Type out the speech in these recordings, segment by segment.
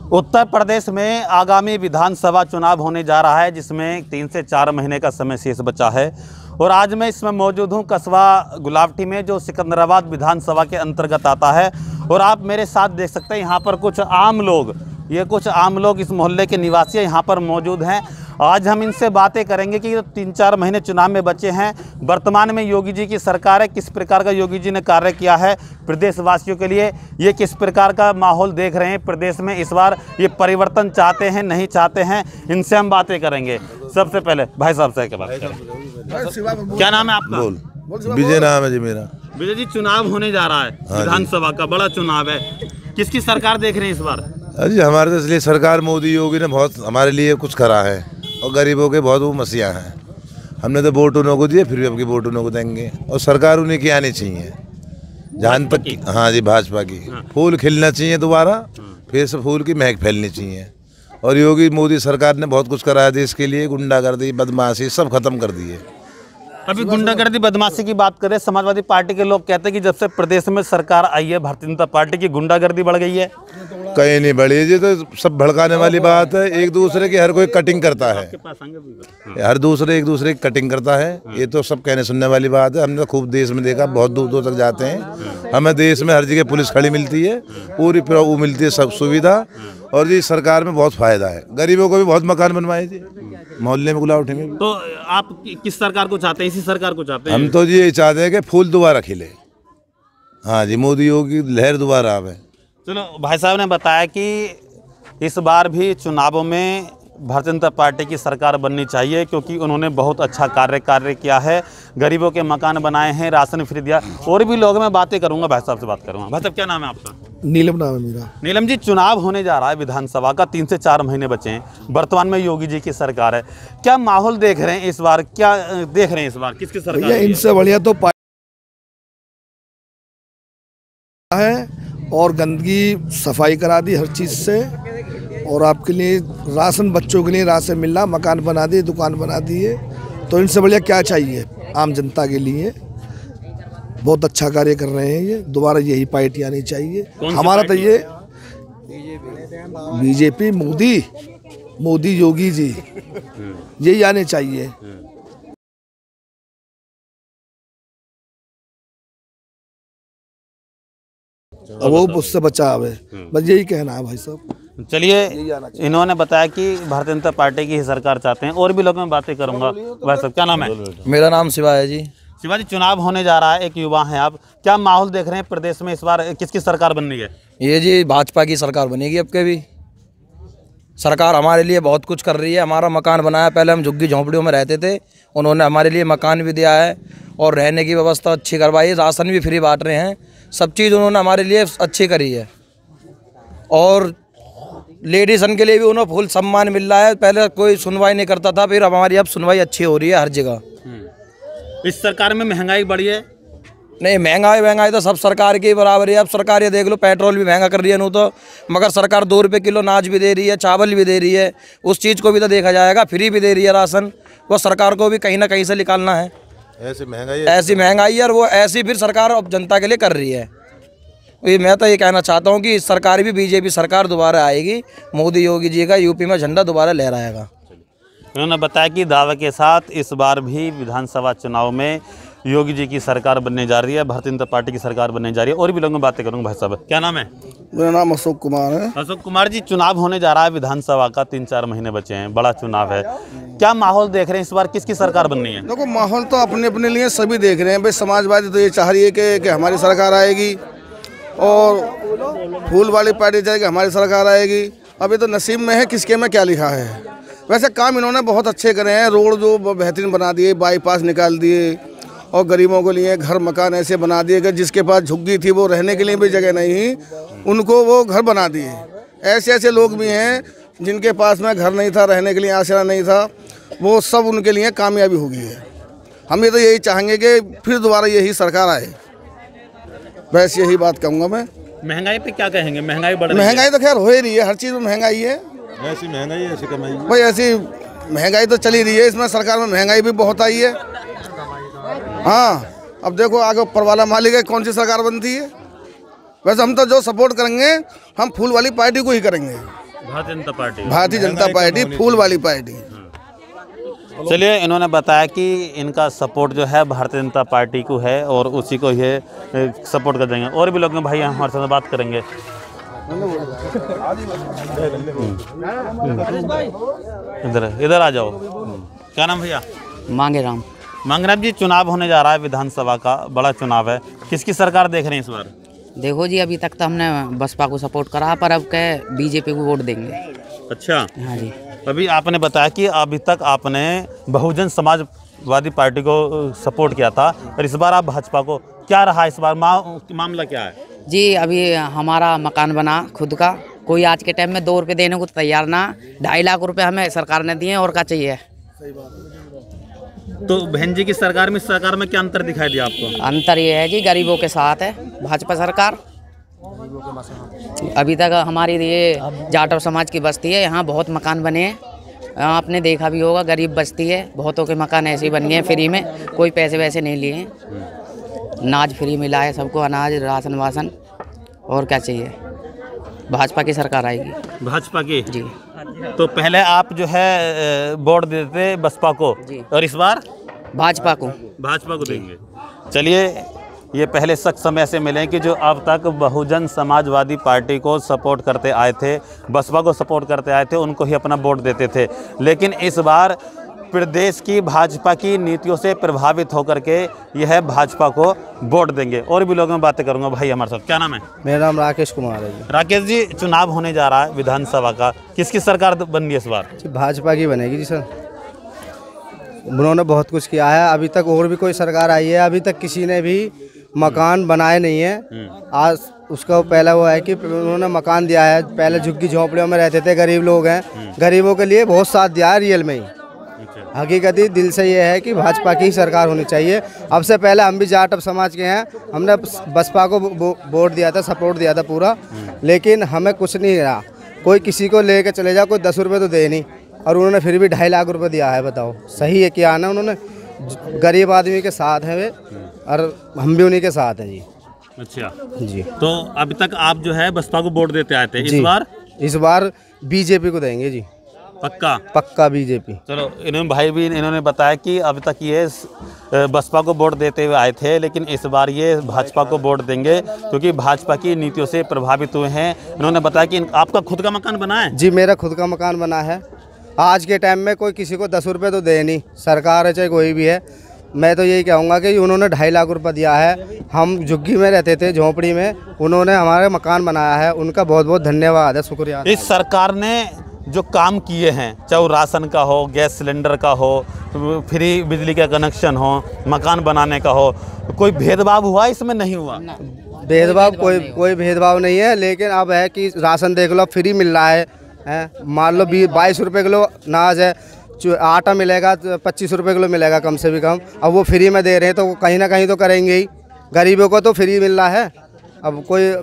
उत्तर प्रदेश में आगामी विधानसभा चुनाव होने जा रहा है, जिसमें 3 से 4 महीने का समय शेष बचा है। और आज मैं इसमें मौजूद हूं कस्बा गुलावटी में, जो सिकंदराबाद विधानसभा के अंतर्गत आता है। और आप मेरे साथ देख सकते हैं यहाँ पर कुछ आम लोग इस मोहल्ले के निवासी यहाँ पर मौजूद हैं। आज हम इनसे बातें करेंगे कि 3-4 महीने चुनाव में बचे हैं, वर्तमान में योगी जी की सरकार है, किस प्रकार का योगी जी ने कार्य किया है प्रदेशवासियों के लिए, ये किस प्रकार का माहौल देख रहे हैं प्रदेश में, इस बार ये परिवर्तन चाहते हैं नहीं चाहते हैं, इनसे हम बातें करेंगे। सबसे पहले भाई साहब से क्या बात करें, क्या नाम है आपका? विजय नाम है जी मेरा। विजय जी, चुनाव होने जा रहा है, विधानसभा का बड़ा चुनाव है, किसकी सरकार देख रहे हैं इस बार? अजी हमारे तो इसलिए सरकार मोदी योगी ने बहुत हमारे लिए कुछ करा है और गरीबों के बहुत वो मसीहा हैं। हमने तो वोट उन्हों को दिए, फिर भी अब की वोट उन्हों को देंगे और सरकार उन्हीं की आनी चाहिए जहाँ तक। हाँ जी, भाजपा की। फूल खिलना चाहिए दोबारा, फिर से फूल की महक फैलनी चाहिए। और योगी मोदी सरकार ने बहुत कुछ कराया देश के लिए, गुंडागर्दी बदमाशी सब खत्म कर दी है। अभी गुंडागर्दी बदमाशी की बात करें, समाजवादी पार्टी के लोग कहते हैं कि जब से प्रदेश में सरकार आई है भारतीय जनता पार्टी की, गुंडागर्दी बढ़ गई है। कहीं नहीं बढ़ी जी, तो सब भड़काने वाली बात है। एक दूसरे की हर कोई कटिंग करता है, हर दूसरे एक दूसरे की कटिंग करता है। ये तो सब कहने सुनने वाली बात है। हमने तो खूब देश में देखा, बहुत दूर दूर तक जाते हैं, हमें देश में हर जगह पुलिस खड़ी मिलती है, पूरी वो मिलती है सब सुविधा। और जी सरकार में बहुत फायदा है, गरीबों को भी बहुत मकान बनवाए जी मोहल्ले में, गुलावटी में। तो आप किस सरकार को चाहते हैं? इसी सरकार को चाहते हैं? हम तो जी ये चाहते हैं कि फूल दोबारा खिले। हाँ जी, मोदी योगी लहर दोबारा आवे। चलो, भाई साहब ने बताया कि इस बार भी चुनावों में भारतीय जनता पार्टी की सरकार बननी चाहिए, क्योंकि उन्होंने बहुत अच्छा कार्य किया है, गरीबों के मकान बनाए हैं, राशन फ्री दिया। और भी लोग मैं बातें करूंगा, भाई साहब से बात करूंगा। भाई साहब, क्या नाम है आपका? नीलम नाम है मेरा। नीलम जी, चुनाव होने जा रहा है विधानसभा का, 3 से 4 महीने बचे हैं, वर्तमान में योगी जी की सरकार है, क्या माहौल देख रहे हैं इस बार, क्या देख रहे हैं इस बार किसकी सरकार है? इनसे बढ़िया तो है, और गंदगी सफाई करा दी हर चीज़ से, और आपके लिए राशन, बच्चों के लिए राशन मिल रहा, मकान बना दिए, दुकान बना दिए। तो इनसे बढ़िया क्या चाहिए आम जनता के लिए? बहुत अच्छा कार्य कर रहे हैं ये, दोबारा यही पार्टी आनी चाहिए हमारा। तो ये बीजेपी, मोदी योगी जी, यही आने चाहिए। अब वो उससे बचाव है, बस यही कहना है भाई साहब। चलिए, इन्होंने बताया कि भारतीय जनता पार्टी की ही सरकार चाहते हैं। और भी लोग मैं बातें करूंगा। भाई साहब, क्या नाम है? मेरा नाम शिवा है जी। शिवा जी, चुनाव होने जा रहा है, एक युवा हैं आप, क्या माहौल देख रहे हैं प्रदेश में इस बार, किसकी सरकार बननी है? ये जी भाजपा की सरकार बनेगी। अब के भी सरकार हमारे लिए बहुत कुछ कर रही है, हमारा मकान बनाया, पहले हम झुग्गी झोंपड़ियों में रहते थे, उन्होंने हमारे लिए मकान भी दिया है और रहने की व्यवस्था अच्छी करवाई, राशन भी फ्री बांट रहे हैं, सब चीज़ उन्होंने हमारे लिए अच्छी करी है। और लेडीसन के लिए भी उन्हें फुल सम्मान मिल रहा है, पहले कोई सुनवाई नहीं करता था, फिर हमारी अब सुनवाई अच्छी हो रही है हर जगह। इस सरकार में महंगाई बढ़ी है? नहीं, महंगाई तो सब सरकार की बराबर है। अब सरकार ये देख लो, पेट्रोल भी महंगा कर रही है, नू तो, मगर सरकार 2 रुपये किलो नाच भी दे रही है, चावल भी दे रही है, उस चीज़ को भी तो देखा जाएगा, फ्री भी दे रही है राशन। वो सरकार को भी कहीं ना कहीं से निकालना है। ऐसी महंगाई है, और वो ऐसी फिर सरकार अब जनता के लिए कर रही है। मैं तो ये कहना चाहता हूँ कि इस सरकार भी, बीजेपी सरकार दोबारा आएगी, मोदी योगी जी का यूपी में झंडा दोबारा लहराएगा। उन्होंने बताया कि दावे के साथ इस बार भी विधानसभा चुनाव में योगी जी की सरकार बनने जा रही है, भारतीय जनता पार्टी की सरकार बनने जा रही है। और भी लोगों में बातें करूँगा। भाई साहब, क्या नाम है? मेरा नाम अशोक कुमार है। अशोक कुमार जी, चुनाव होने जा रहा है विधानसभा का, 3-4 महीने बचे हैं, बड़ा चुनाव है, क्या माहौल देख रहे हैं इस बार, किसकी सरकार बननी है? देखो, माहौल तो अपने अपने लिए सभी देख रहे हैं भाई। समाजवादी तो ये चाह रही है कि हमारी सरकार आएगी, और फूल वाली पार्टी चाहेगी हमारी सरकार आएगी। अभी तो नसीब में है किसके में क्या लिखा है। वैसे काम इन्होंने बहुत अच्छे करे हैं, रोड जो बेहतरीन बना दिए, बाईपास निकाल दिए, और गरीबों के लिए घर मकान ऐसे बना दिए कि जिसके पास झुग्गी थी वो रहने के लिए भी जगह नहीं, उनको वो घर बना दिए। ऐसे ऐसे लोग भी हैं जिनके पास में घर नहीं था, रहने के लिए आसरा नहीं था, वो सब उनके लिए कामयाबी हो गई है। हम ये तो यही चाहेंगे कि फिर दोबारा यही सरकार आए, बस यही बात कहूँगा मैं। महंगाई पे क्या कहेंगे? महंगाई तो खैर हो ही रही है, हर चीज़ में महंगाई है। ऐसी महंगाई ऐसी कमाई भाई, ऐसी महंगाई तो चली रही है, इसमें सरकार में महंगाई भी बहुत आई है। हाँ, अब देखो आगे ऊपर वाला मालिक है, कौन सी सरकार बनती है। वैसे हम तो जो सपोर्ट करेंगे, हम फूल वाली पार्टी को ही करेंगे। Bharatiya Janata party. Bharatiya Janata party full वाली पार्टी। चलिए, इन्होंने बताया कि इनका सपोर्ट जो है भारतीय जनता पार्टी को है और उसी को ये सपोर्ट कर देंगे। और भी लोग हैं भाई हमारे साथ बात करेंगे। इधर आ जाओ। क्या नाम भैया? मांगेराम। मांगेराम जी, चुनाव होने जा रहा है विधानसभा का, बड़ा चुनाव है, किसकी सरकार देख रहे हैं इस बार? देखो जी, अभी तक तो हमने बसपा को सपोर्ट करा, पर अब क्या बीजेपी को वोट देंगे। अच्छा, हाँ जी। अभी आपने बताया कि अभी तक आपने बहुजन समाजवादी पार्टी को सपोर्ट किया था और इस बार आप भाजपा को, क्या रहा इस बार मामला क्या है? जी, अभी हमारा मकान बना खुद का, कोई आज के टाइम में 2 रुपये देने को तैयार ना। 2.5 लाख रुपए हमें सरकार ने दिए, और क्या चाहिए। तो बहन जी की सरकार में, इस सरकार में क्या अंतर दिखाई दिया आपको? अंतर ये है जी, गरीबों के साथ है भाजपा सरकार। अभी तक हमारी ये जाटव समाज की बस्ती है, यहाँ बहुत मकान बने हैं, आपने देखा भी होगा, गरीब बस्ती है, बहुतों के मकान ऐसे ही बन गए हैं फ्री में, कोई पैसे वैसे नहीं लिए हैं। अनाज फ्री मिला है सबको, अनाज, राशन वासन, और क्या चाहिए। भाजपा की सरकार आएगी। भाजपा की जी। तो पहले आप जो है वोट देते बसपा को जी, और इस बार भाजपा को देंगे। चलिए, ये पहले शख्स समय ऐसे मिले कि जो अब तक बहुजन समाजवादी पार्टी को सपोर्ट करते आए थे, बसपा को सपोर्ट करते आए थे, उनको ही अपना वोट देते थे, लेकिन इस बार प्रदेश की भाजपा की नीतियों से प्रभावित होकर के यह भाजपा को वोट देंगे। और भी लोगों में बातें करूंगा। भाई हमारे साथ, क्या नाम है? मेरा नाम राकेश कुमार है जी। राकेश जी, चुनाव होने जा रहा है विधानसभा का, किसकी सरकार बन रही है इस बार? जी, भाजपा की बनेगी जी सर। उन्होंने बहुत कुछ किया है, अभी तक और भी कोई सरकार आई है, अभी तक किसी ने भी मकान बनाए नहीं है। आज उसका पहला वो है कि उन्होंने मकान दिया है, पहले झुग्गी झोंपड़ियों में रहते थे, गरीब लोग हैं, गरीबों के लिए बहुत साथ दिया है रियल में ही। हकीकती दिल से ये है कि भाजपा की ही सरकार होनी चाहिए। अब से पहले हम भी जाटव समाज के हैं, हमने बसपा को वोट दिया था, सपोर्ट दिया था पूरा, लेकिन हमें कुछ नहीं रहा। कोई किसी को लेके चले जाओ, कोई 10 रुपये तो दे नहीं, और उन्होंने फिर भी 2.5 लाख रुपए दिया है। बताओ सही है क्या ना? उन्होंने गरीब आदमी के साथ हैं वे, और हम भी उन्हीं के साथ हैं जी। अच्छा जी। तो अभी तक आप जो है बसपा को वोट देते आए थे, इस बार बीजेपी को देंगे जी, पक्का बीजेपी। चलो, इन्होंने बताया कि अभी तक ये बसपा को वोट देते हुए आए थे, लेकिन इस बार ये भाजपा को वोट देंगे क्योंकि भाजपा की नीतियों से प्रभावित हुए हैं। इन्होंने बताया कि आपका खुद का मकान बना है? जी, मेरा खुद का मकान बना है। आज के टाइम में कोई किसी को 10 रुपये तो दे नहीं, सरकार है चाहे कोई भी है। मैं तो यही कहूँगा कि उन्होंने 2.5 लाख रुपये दिया है। हम झुग्गी में रहते थे, झोंपड़ी में, उन्होंने हमारे मकान बनाया है, उनका बहुत बहुत धन्यवाद है, शुक्रिया। इस सरकार ने जो काम किए हैं, चाहे वो राशन का हो, गैस सिलेंडर का हो, फ्री बिजली का कनेक्शन हो, मकान बनाने का हो, कोई भेदभाव हुआ इसमें? नहीं हुआ भेदभाव, कोई भेदभाव नहीं है। लेकिन अब है कि राशन देख लो, फ्री मिल रहा है। मान लो 22 रुपये किलो अनाज है, आटा मिलेगा 25 रुपये किलो मिलेगा कम से भी कम। अब वो फ्री में दे रहे हैं तो कहीं ना कहीं तो करेंगे ही। गरीबों को तो फ्री मिल रहा है, अब कोई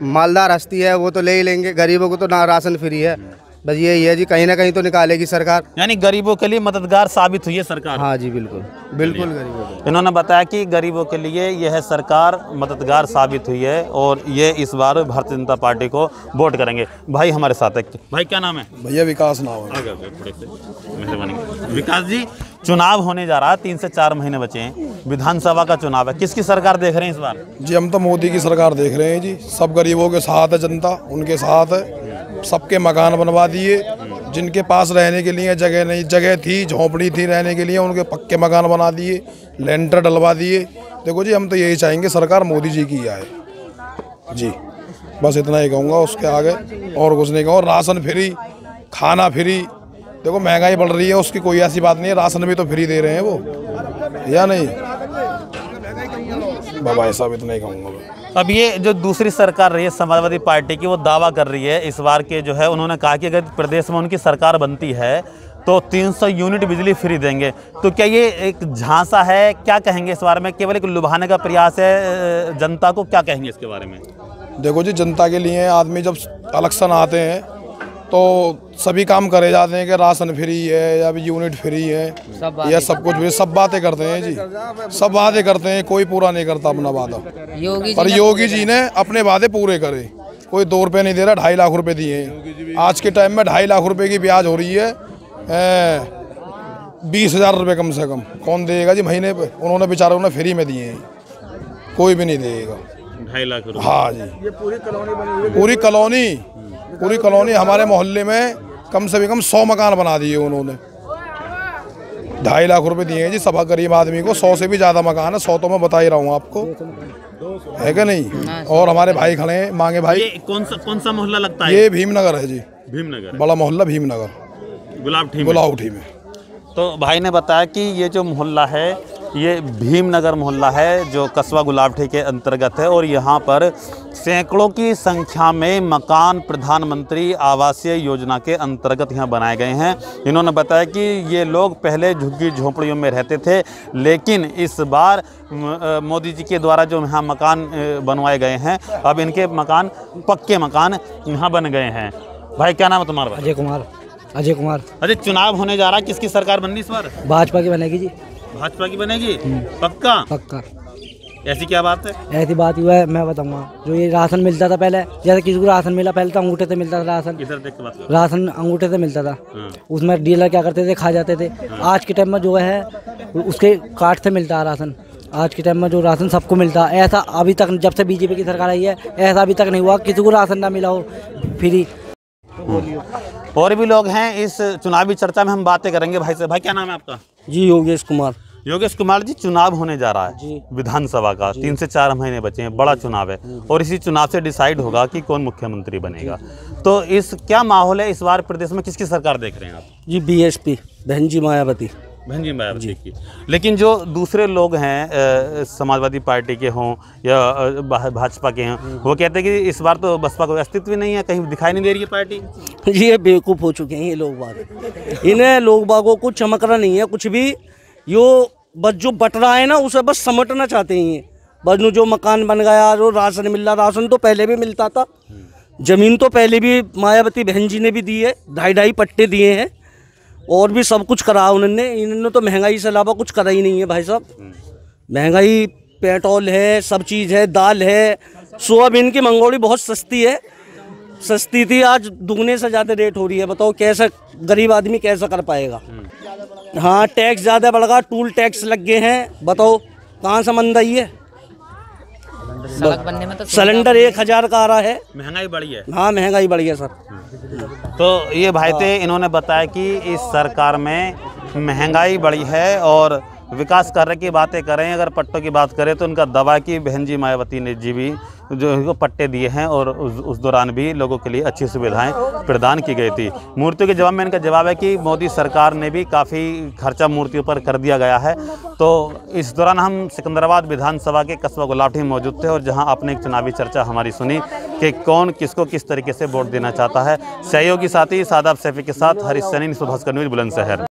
मालदार हस्ती है वो तो ले ही लेंगे, गरीबों को तो ना राशन फ्री है। बस यही है जी, कहीं ना कहीं तो निकालेगी सरकार। यानी गरीबों के लिए मददगार साबित हुई है सरकार। हाँ जी, बिल्कुल बिल्कुल गरीबों को। इन्होंने बताया कि गरीबों के लिए यह सरकार मददगार साबित हुई है और ये इस बार भारतीय जनता पार्टी को वोट करेंगे। भाई हमारे साथ है। भाई क्या नाम है? भैया विकास नाम है। मेहरबानी। विकास जी, चुनाव होने जा रहा है, 3 से 4 महीने बचे हैं, विधानसभा का चुनाव है, किसकी सरकार देख रहे हैं इस बार? जी, हम तो मोदी की सरकार देख रहे हैं जी। सब गरीबों के साथ है जनता, उनके साथ है। सबके मकान बनवा दिए, जिनके पास रहने के लिए जगह नहीं, जगह थी, झोंपड़ी थी रहने के लिए, उनके पक्के मकान बना दिए, लेंटर डलवा दिए। देखो जी, हम तो यही चाहेंगे सरकार मोदी जी की आए जी, बस इतना ही कहूँगा, उसके आगे और कुछ नहीं कहूँगा। राशन फ्री, खाना फ्री, देखो महंगाई बढ़ रही है, उसकी कोई ऐसी बात नहीं है, राशन भी तो फ्री दे रहे हैं वो, या नहीं बाबा? साहब इतना ही कहूँगा। अब ये जो दूसरी सरकार रही है समाजवादी पार्टी की, वो दावा कर रही है इस बार के जो है, उन्होंने कहा कि अगर प्रदेश में उनकी सरकार बनती है तो 300 यूनिट बिजली फ्री देंगे। तो क्या ये एक झांसा है? क्या कहेंगे इस बारे में? केवल एक लुभाने का प्रयास है जनता को? क्या कहेंगे इसके बारे में? देखो जी, जनता के लिए आदमी जब इलेक्शन आते हैं तो सभी काम करे जाते हैं कि राशन फ्री है या यूनिट फ्री है या सब कुछ भी, सब बातें करते हैं जी, सब वादे करते हैं, कोई पूरा नहीं करता अपना वादा। पर योगी जी ने अपने वादे पूरे करे। कोई 2 रुपये नहीं दे रहा, 2.5 लाख रुपए दिए हैं। आज के टाइम में 2.5 लाख रुपए की ब्याज हो रही है 20,000 रुपये कम से कम। कौन देगा जी महीने पे? उन्होंने बेचारों ने फ्री में दिए हैं, कोई भी नहीं देगा। 2.5 लाख रुपए? हाँ जी, ये पूरी कॉलोनी हमारे मोहल्ले में कम से कम 100 मकान बना दिए उन्होंने। 2.5 लाख रुपए दिए हैं जी सब गरीब आदमी को। 100 से भी ज़्यादा मकान है, 100 तो मैं बता ही रहा हूँ आपको, है क्या नहीं। और हमारे भाई खड़े हैं, मांगे भाई। ये कौन सा मोहल्ला लगता है? ये भीमनगर है जी, भीमनगर, बड़ा मोहल्ला भीमनगर, गुलावठी में। तो भाई ने बताया कि ये जो मोहल्ला है ये भीमनगर मोहल्ला है जो कस्बा गुलावठी के अंतर्गत है, और यहाँ पर सैकड़ों की संख्या में मकान प्रधानमंत्री आवासीय योजना के अंतर्गत यहाँ बनाए गए हैं। इन्होंने बताया कि ये लोग पहले झुग्गी झोंपड़ियों में रहते थे, लेकिन इस बार मोदी जी के द्वारा जो यहाँ मकान बनवाए गए हैं, अब इनके मकान पक्के मकान यहाँ बन गए हैं। भाई क्या नाम है तुम्हारा? अजय कुमार। अरे चुनाव होने जा रहा है, किसकी सरकार बननी इस बार? भाजपा की बनेगी जी। भाजपा की बनेगी? पक्का? ऐसी क्या बात है? ऐसी बात हुआ है, मैं बताऊंगा। जो ये राशन मिलता था पहले, जैसे किसी को राशन मिला, पहले तो अंगूठे से मिलता था राशन। इधर देख के बात करो। राशन अंगूठे से मिलता था, उसमें डीलर क्या करते थे, खा जाते थे। आज के टाइम में जो है उसके कार्ड से मिलता है राशन। आज के टाइम में जो राशन सबको मिलता है, ऐसा अभी तक जब से बीजेपी की सरकार आई है ऐसा अभी तक नहीं हुआ किसी को राशन ना मिला हो फ्री। और भी लोग हैं, इस चुनावी चर्चा में हम बातें करेंगे भाई से। भाई क्या नाम है आपका? जी योगेश कुमार। योगेश कुमार जी, चुनाव होने जा रहा है विधानसभा का, 3 से 4 महीने बचे हैं, बड़ा चुनाव है, और इसी चुनाव से डिसाइड होगा कि कौन मुख्यमंत्री बनेगा। तो इस क्या माहौल है इस बार प्रदेश में, किसकी सरकार देख रहे हैं आप? जी बीएसपी, बहन जी मायावती की। लेकिन जो दूसरे लोग हैं समाजवादी पार्टी के हों या भाजपा के हों, वो कहते हैं कि इस बार तो बसपा का अस्तित्व ही नहीं है, कहीं दिखाई नहीं दे रही है पार्टी। ये बेवकूफ़ हो चुके हैं ये लोग बाग। इन्हें लोग बागों को चमकना नहीं है कुछ भी। यो बस जो बट रहा है ना उसे बस समेटना चाहते हैं। बस जो मकान बन गया, जो राशन मिल रहा, राशन तो पहले भी मिलता था, जमीन तो पहले भी मायावती बहन जी ने भी दी है, 2.5 पट्टे दिए हैं, और भी सब कुछ करा इन्होंने तो महंगाई से अलावा कुछ करा ही नहीं है भाई साहब। महंगाई, पेट्रोल है, सब चीज़ है, दाल है, सोयाबीन की मंगोड़ी बहुत सस्ती थी, आज दुगने से ज़्यादा रेट हो रही है। बताओ कैसा गरीब आदमी कैसा कर पाएगा। हाँ, टैक्स ज़्यादा बढ़ गया, टूल टैक्स लग गए हैं, बताओ कहाँ से मंदाई है। सड़क बनने में तो सिलेंडर 1000 का आ रहा है, महंगाई बढ़ी है। हाँ महंगाई बढ़ी है सर। तो ये भाई थे, इन्होंने बताया कि इस सरकार में महंगाई बढ़ी है और विकास कार्य की बातें करें, अगर पट्टों की बात करें तो उनका दावा कि बहन जी मायावती ने जी भी जो इनको पट्टे दिए हैं, और उस दौरान भी लोगों के लिए अच्छी सुविधाएं प्रदान की गई थी। मूर्तियों के जवाब में इनका जवाब है कि मोदी सरकार ने भी काफ़ी खर्चा मूर्तियों पर कर दिया गया है। तो इस दौरान हम सिकंदराबाद विधानसभा के कस्बा गुलावठी में मौजूद थे, और जहां आपने एक चुनावी चर्चा हमारी सुनी कि कौन किसको किस तरीके से वोट देना चाहता है। सहयोगी साथी सादाब सैफी के साथ हरीश सैनी, सुभाष न्यूज़, बुलंदशहर।